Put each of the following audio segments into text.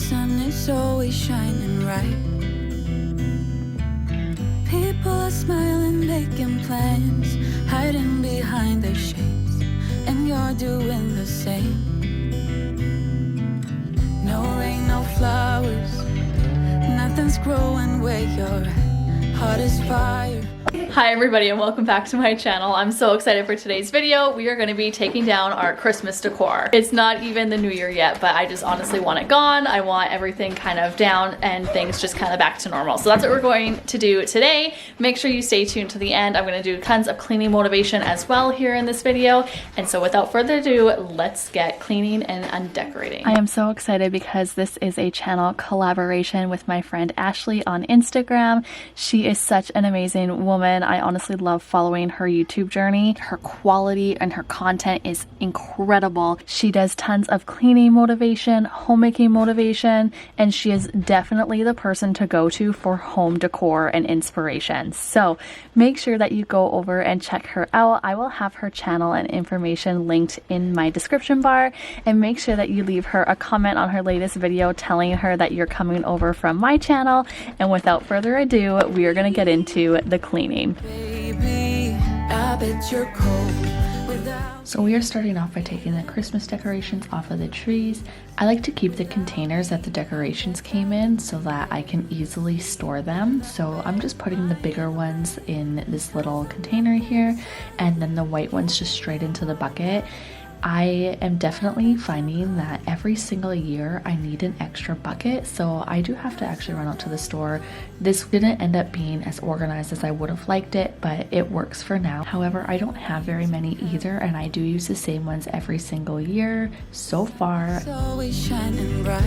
sun is always shining bright. People are smiling, making plans, hiding behind their shades, and you're doing the same. No rain, no flowers, nothing's growing where you're at. Heart is fire. Hi everybody and welcome back to my channel. I'm so excited for today's video. We are going to be taking down our Christmas decor. It's not even the new year yet, but I just honestly want it gone. I want everything kind of down and things just kind of back to normal. So that's what we're going to do today. Make sure you stay tuned to the end. I'm going to do tons of cleaning motivation as well here in this video. And so without further ado, let's get cleaning and undecorating. I am so excited because this is a channel collaboration with my friend Ashley on Instagram. She is such an amazing woman. I honestly love following her YouTube journey. Her quality and her content is incredible. She does tons of cleaning motivation, homemaking motivation, and she is definitely the person to go to for home decor and inspiration. So make sure that you go over and check her out. I will have her channel and information linked in my description bar, and make sure that you leave her a comment on her latest video telling her that you're coming over from my channel. And without further ado, we are going to get into the cleaning. Baby, I bet you're cold without. So we are starting off by taking the Christmas decorations off of the trees. I like to keep the containers that the decorations came in so that I can easily store them. So I'm just putting the bigger ones in this little container here, and then the white ones just straight into the bucket. I am definitely finding that every single year I need an extra bucket, so I do have to actually run out to the store. This didn't end up being as organized as I would have liked it, but it works for now. However, I don't have very many either, and I do use the same ones every single year so far. It's always shining bright.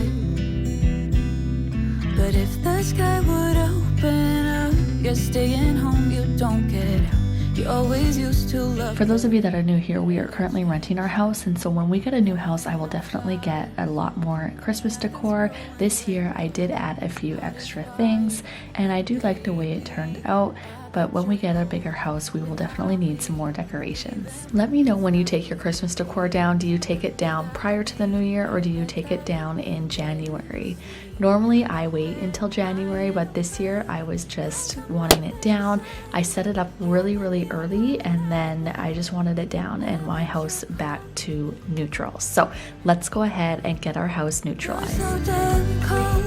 But if the sky would open up, you're staying home, you don't get out. You always used to love. For those of you that are new here, we are currently renting our house, and so when we get a new house, I will definitely get a lot more Christmas decor. This year I did add a few extra things, and I do like the way it turned out. But when we get a bigger house, we will definitely need some more decorations. Let me know when you take your Christmas decor down. Do you take it down prior to the new year, or do you take it down in January? Normally I wait until January, but this year I was just wanting it down. I set it up really early, and then I just wanted it down and my house back to neutral. So let's go ahead and get our house neutralized. So damn cold.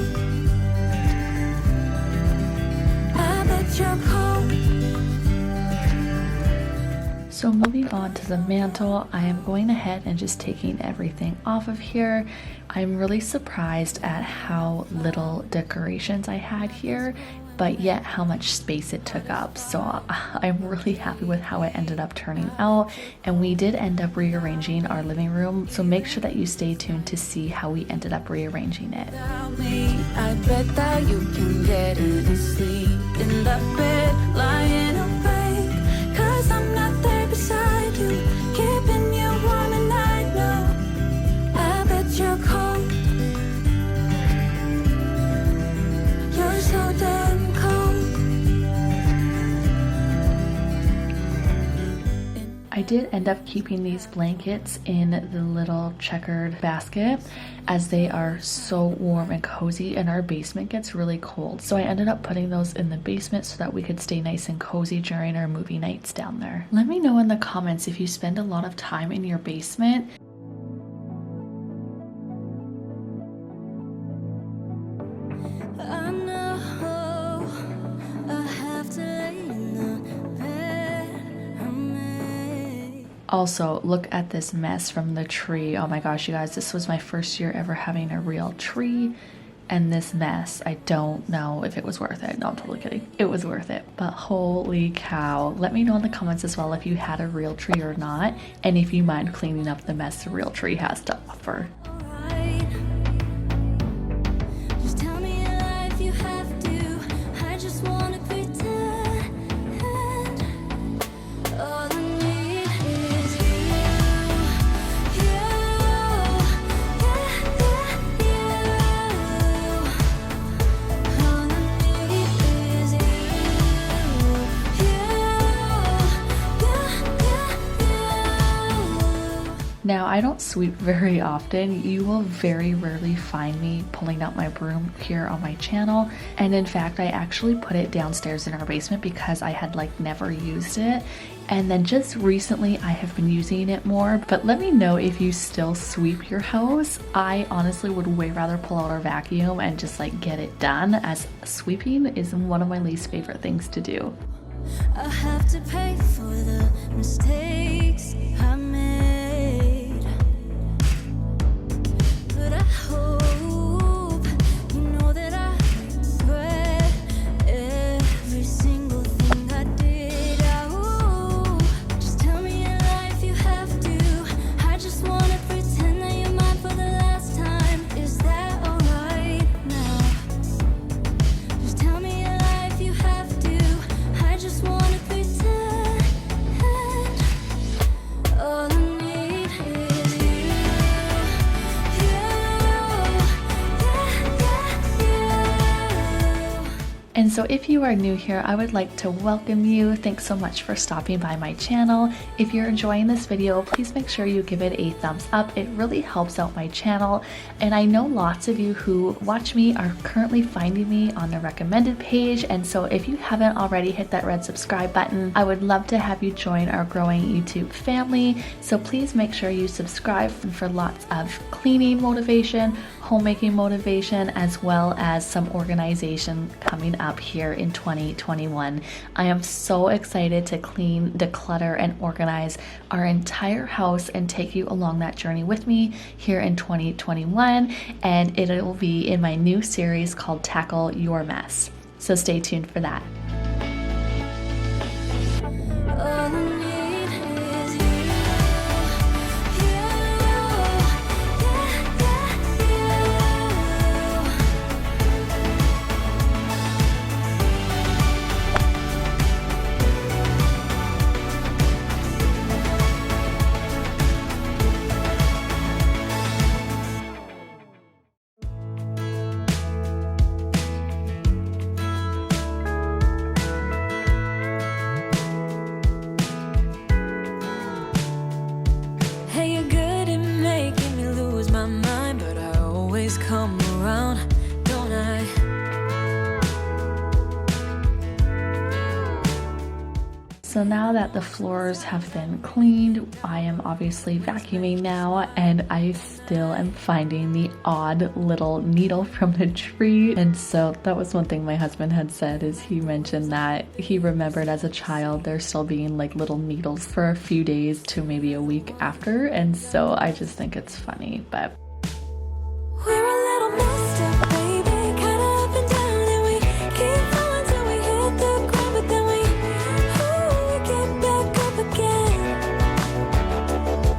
I bet you're cold. So moving on to the mantle, I am going ahead and just taking everything off of here. I'm really surprised at how little decorations I had here, but yet how much space it took up. So I'm really happy with how it ended up turning out. And we did end up rearranging our living room, so make sure that you stay tuned to see how we ended up rearranging it. Without me, I bet that you can get any sleep in the bed, lying awake, 'cause I'm not there beside you, keeping you warm, and I know I bet you're cold. You're so damn cold. I did end up keeping these blankets in the little checkered basket, as they are so warm and cozy, and our basement gets really cold. So I ended up putting those in the basement so that we could stay nice and cozy during our movie nights down there. Let me know in the comments if you spend a lot of time in your basement. I know I have to lay in the bed I made. Also, look at this mess from the tree. Oh my gosh, you guys, this was my first year ever having a real tree, and this mess, I don't know if it was worth it. No, I'm totally kidding. It was worth it. But holy cow. Let me know in the comments as well if you had a real tree or not, and if you mind cleaning up the mess the real tree has to offer. Alright. Just tell me a lie if you have to. I just wanna pretend. All I need is you. All I need is you. Now I don't sweep very often. You will very rarely find me pulling out my broom here on my channel. And in fact, I actually put it downstairs in our basement because I had like never used it. And then just recently I have been using it more, but let me know if you still sweep your house. I honestly would way rather pull out our vacuum and just like get it done, as sweeping is one of my least favorite things to do. I have to pay for the mistakes I made, but I hope you know that I regret every single thing I did. I hope, just tell me in life you have to. I just wanna pretend that you're mine for the last time. Is that alright now? Just tell me in life you have to. I just wanna pretend. All I need is you. And so if you are new here, I would like to welcome you. Thanks so much for stopping by my channel. If you're enjoying this video, please make sure you give it a thumbs up. It really helps out my channel. And I know lots of you who watch me are currently finding me on the recommended page. And so if you haven't already hit that red subscribe button, I would love to have you join our growing YouTube family. So please make sure you subscribe for lots of cleaning motivation, homemaking motivation, as well as some organization coming up here in 2021. I am so excited to clean, declutter, and organize our entire house and take you along that journey with me here in 2021. And it will be in my new series called Tackle Your Mess. So stay tuned for that. All I need is you. Hey, you're good at making me lose my mind, but I always come around, don't I? So now that the floors have been cleaned, I am obviously vacuuming now, and I still am finding the odd little needle from the tree. And so that was one thing my husband had said, is he mentioned that he remembered as a child there still being like little needles for a few days to maybe a week after. And so I just think it's funny, but We're a little messed up, baby, kinda up and down, and we keep falling till we hit the ground, but then we get back up again.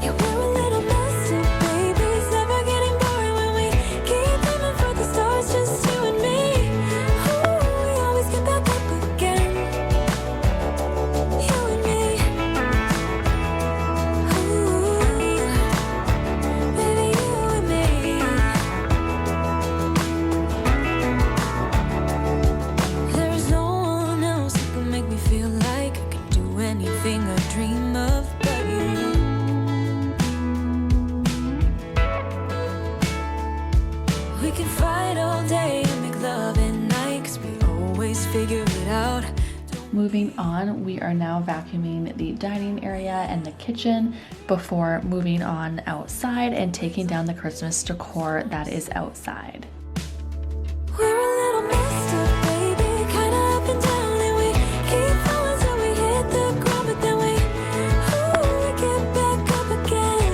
Yeah, we're a little messed up, baby, it's never getting boring when we keep aiming for the stars, just you and me. We always get back up again. You and me. Baby, you and me. There's no one else that can make me feel like I could do anything I dream of but you. We can fight all day and make love at night, 'cause we always figure it out. moving on, we are now vacuuming the dining area and the kitchen before moving on outside and taking down the Christmas decor that is outside. We're a little messed up, baby, kinda up and down, and we keep falling till we hit the ground, but then we get back up again.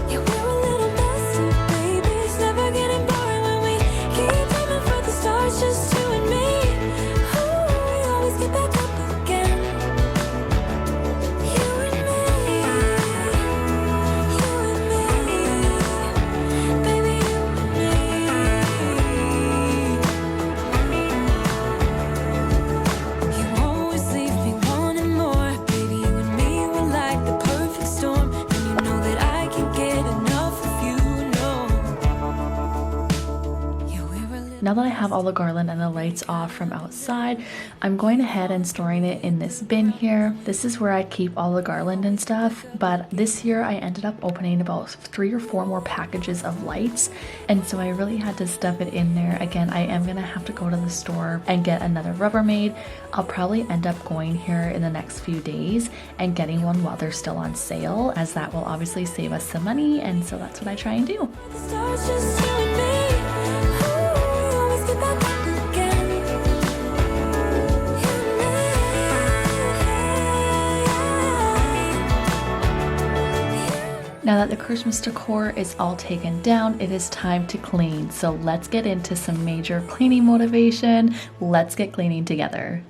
Yeah, we're a little messed up, baby, it's never getting boring when we keep aiming for the stars, just you and me. We always get back up again. You and me, baby, you. Now that I have all the garland and the lights off from outside, I'm going ahead and storing it in this bin here. This is where I keep all the garland and stuff, but this year I ended up opening about 3 or 4 more packages of lights, and so I really had to stuff it in there. Again, I am gonna have to go to the store and get another Rubbermaid. I'll probably end up going here in the next few days and getting one while they're still on sale, as that will obviously save us some money, and so that's what I try and do. Stars just you and me. Ooh, let's get back up again. Now that the Christmas decor is all taken down, it is time to clean. So let's get into some major cleaning motivation. Let's get cleaning together.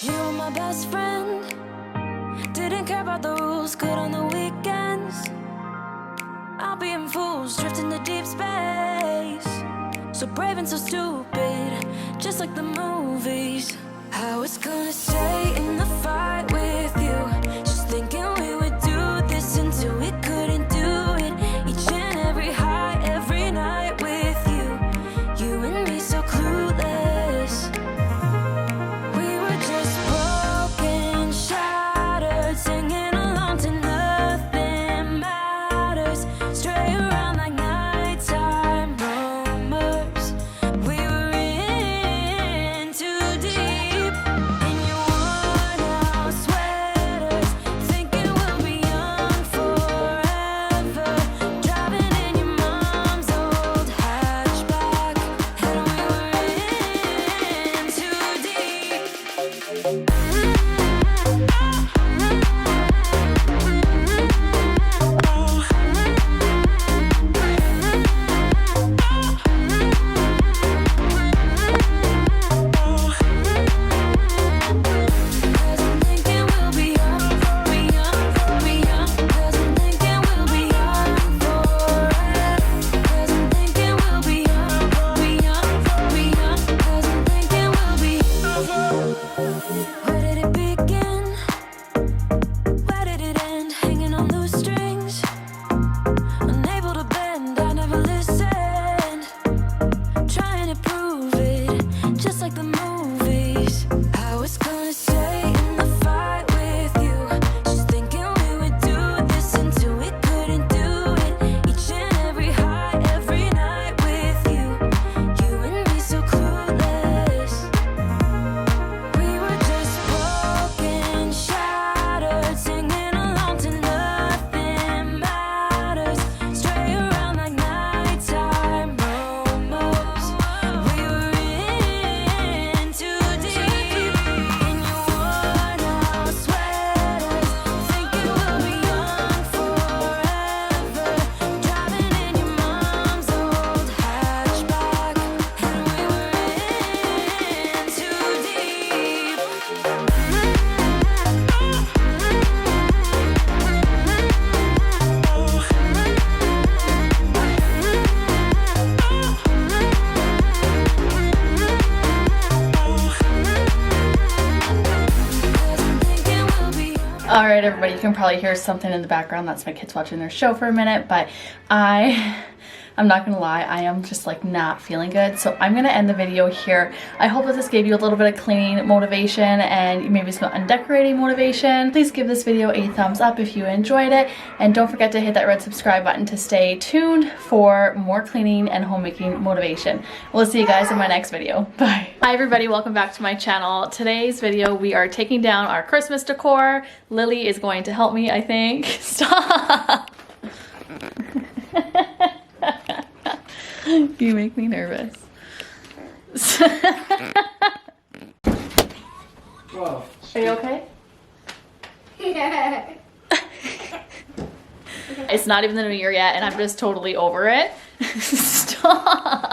You were my best friend. Didn't care about the rules, good on the weekends. I'll be in fools, drifting to deep space. So brave and so stupid, just like the movies. I was gonna stay in the fight with you, just thinking we would do this until we couldn't do it. Each and every high, every night with you. You and me so clueless. We were just broken, shattered, singing along to nothing matters. Stray around like nighttime rumors. We were in too deep. In your worn out sweaters, thinking we'll be young forever. Driving in your mom's old hatchback, and we were in too deep. Cause I'm thinking we'll be young, be young, be young. Cause I'm thinking we'll be young forever. Cause I'm thinking we'll be young, be young, be young. Cause I'm thinking we'll be. Where did it begin? Where did it end? Hanging on loose strings, unable to bend. I never listened, trying to prove it, just like the movies. I was gonna stay in the fight with you, just thinking we would do this until we couldn't do it. Each and every high, every night with you. You and me so clueless. We were just broken, shattered, singing along to nothing matters. Stray around like nighttime rumors. We were in too deep. In your worn out sweaters, thinking we'll be young forever. Driving in your mom's old hatchback, and we were in too deep. Cause I'm thinking we'll be young. All right, everybody, you can probably hear something in the background. That's my kids watching their show for a minute, but I'm not gonna lie, I am just like not feeling good. So I'm gonna end the video here. I hope that this gave you a little bit of cleaning motivation and maybe some undecorating motivation. Please give this video a thumbs up if you enjoyed it. And don't forget to hit that red subscribe button to stay tuned for more cleaning and homemaking motivation. We'll see you guys in my next video. Bye. Hi everybody, welcome back to my channel. Today's video, we are taking down our Christmas decor. Lily is going to help me, I think. Stop. You make me nervous. Whoa. Are you okay? It's not even the new year yet and I'm just totally over it. Stop.